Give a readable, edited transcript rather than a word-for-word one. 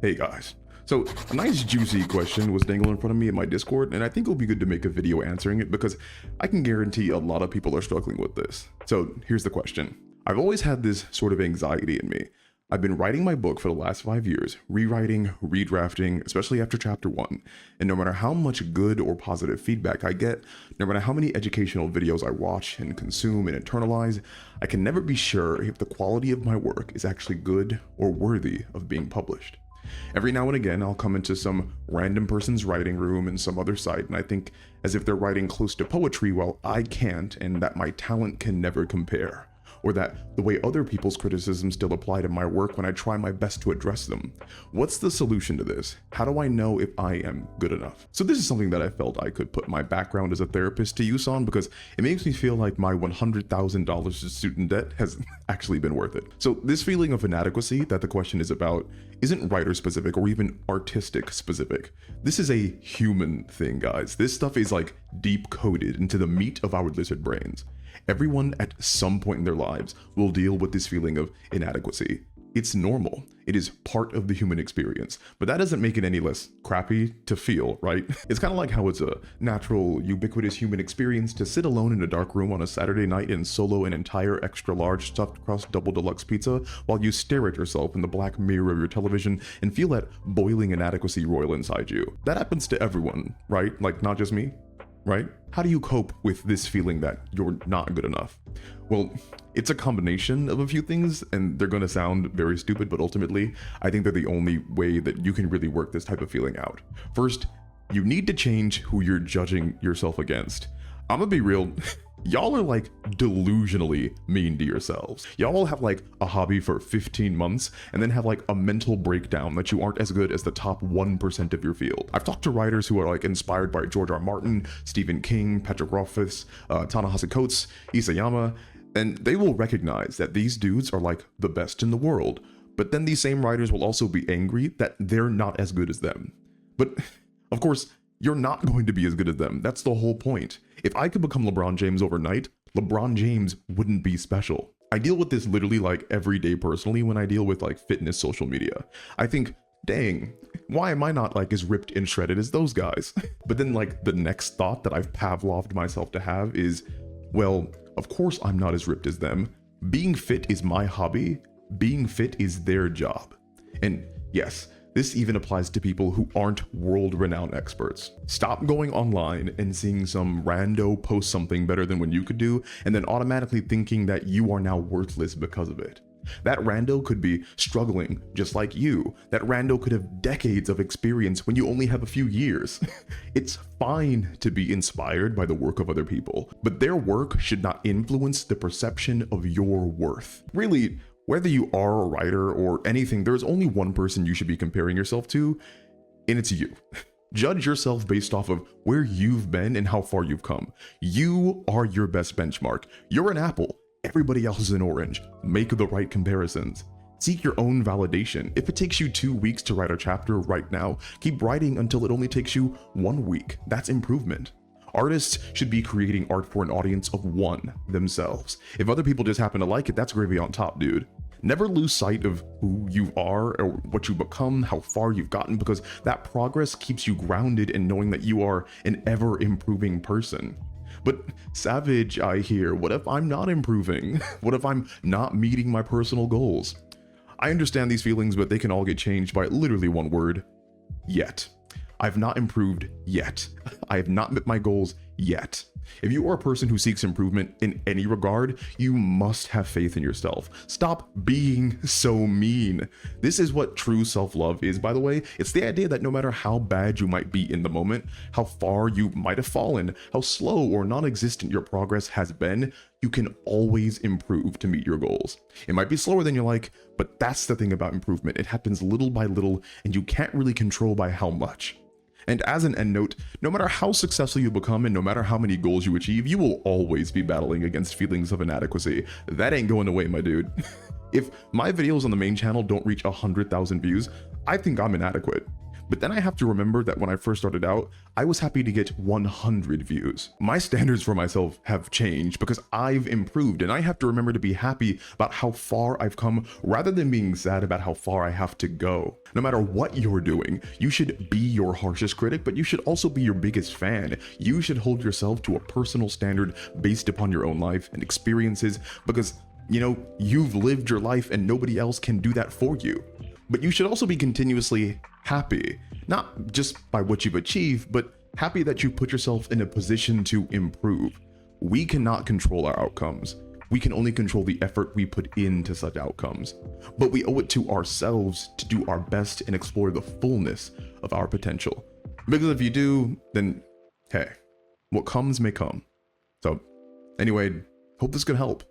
Hey guys. So a nice juicy question was dangled in front of me in my Discord, and I think it'll be good to make a video answering it because I can guarantee a lot of people are struggling with this. So here's the question. I've always had this sort of anxiety in me. I've been writing my book for the last 5 years, rewriting, redrafting, especially after chapter 1. And no matter how much good or positive feedback I get, no matter how many educational videos I watch and consume and internalize, I can never be sure if the quality of my work is actually good or worthy of being published. Every now and again, I'll come into some random person's writing room in some other site, and I think as if they're writing close to poetry while I can't, and that my talent can never compare. Or that the way other people's criticisms still apply to my work when I try my best to address them. What's the solution to this? How do I know if I am good enough? So this is something that I felt I could put my background as a therapist to use on because it makes me feel like my $100,000 of student debt has actually been worth it. So this feeling of inadequacy that the question is about isn't writer specific or even artistic specific. This is a human thing, guys. This stuff is like deep coded into the meat of our lizard brains. Everyone at some point in their lives will deal with this feeling of inadequacy. It's normal. It is part of the human experience, but that doesn't make it any less crappy to feel, right? It's kind of like how it's a natural, ubiquitous human experience to sit alone in a dark room on a Saturday night and solo an entire extra large stuffed crust double deluxe pizza while you stare at yourself in the black mirror of your television and feel that boiling inadequacy roil inside you. That happens to everyone, right? Like, not just me. Right? How do you cope with this feeling that you're not good enough? Well, it's a combination of a few things, and they're gonna sound very stupid, but ultimately, I think they're the only way that you can really work this type of feeling out. First, you need to change who you're judging yourself against. I'm gonna be real. Y'all are like delusionally mean to yourselves. Y'all have like a hobby for 15 months and then have like a mental breakdown that you aren't as good as the top 1% of your field. I've talked to writers who are like inspired by George R. Martin, Stephen King, Patrick Rothfuss, Ta-Nehisi Coates, Isayama, and they will recognize that these dudes are like the best in the world. But then these same writers will also be angry that they're not as good as them. But of course, you're not going to be as good as them. That's the whole point. If I could become LeBron James overnight, LeBron James wouldn't be special. I deal with this literally like every day personally when I deal with like fitness social media. I think, dang, why am I not like as ripped and shredded as those guys? But then like the next thought that I've Pavloved myself to have is, well, of course I'm not as ripped as them. Being fit is my hobby. Being fit is their job. And yes, this even applies to people who aren't world-renowned experts. Stop going online and seeing some rando post something better than what you could do, and then automatically thinking that you are now worthless because of it. That rando could be struggling just like you. That rando could have decades of experience when you only have a few years. It's fine to be inspired by the work of other people, but their work should not influence the perception of your worth. Really, whether you are a writer or anything, there's only one person you should be comparing yourself to, and it's you. Judge yourself based off of where you've been and how far you've come. You are your best benchmark. You're an apple. Everybody else is an orange. Make the right comparisons. Seek your own validation. If it takes you 2 weeks to write a chapter right now, keep writing until it only takes you 1 week. That's improvement. Artists should be creating art for an audience of one themselves. If other people just happen to like it, that's gravy on top, dude. Never lose sight of who you are or what you become, how far you've gotten, because that progress keeps you grounded in knowing that you are an ever-improving person. But Savage, I hear, what if I'm not improving? What if I'm not meeting my personal goals? I understand these feelings, but they can all get changed by literally one word: yet. I've not improved yet. I have not met my goals yet. If you are a person who seeks improvement in any regard, you must have faith in yourself. Stop being so mean. This is what true self-love is, by the way. It's the idea that no matter how bad you might be in the moment, how far you might have fallen, how slow or non-existent your progress has been, you can always improve to meet your goals. It might be slower than you like, but that's the thing about improvement. It happens little by little, and you can't really control by how much. And as an end note, no matter how successful you become and no matter how many goals you achieve, you will always be battling against feelings of inadequacy. That ain't going away, my dude. If my videos on the main channel don't reach 100,000 views, I think I'm inadequate. But then I have to remember that when I first started out, I was happy to get 100 views. My standards for myself have changed because I've improved, and I have to remember to be happy about how far I've come rather than being sad about how far I have to go. No matter what you're doing, you should be your harshest critic, but you should also be your biggest fan. You should hold yourself to a personal standard based upon your own life and experiences because, you know, you've lived your life and nobody else can do that for you. But you should also be continuously happy, not just by what you've achieved, but happy that you put yourself in a position to improve. We cannot control our outcomes. We can only control the effort we put into such outcomes. But we owe it to ourselves to do our best and explore the fullness of our potential. Because if you do, then hey, what comes may come. So anyway, hope this could help.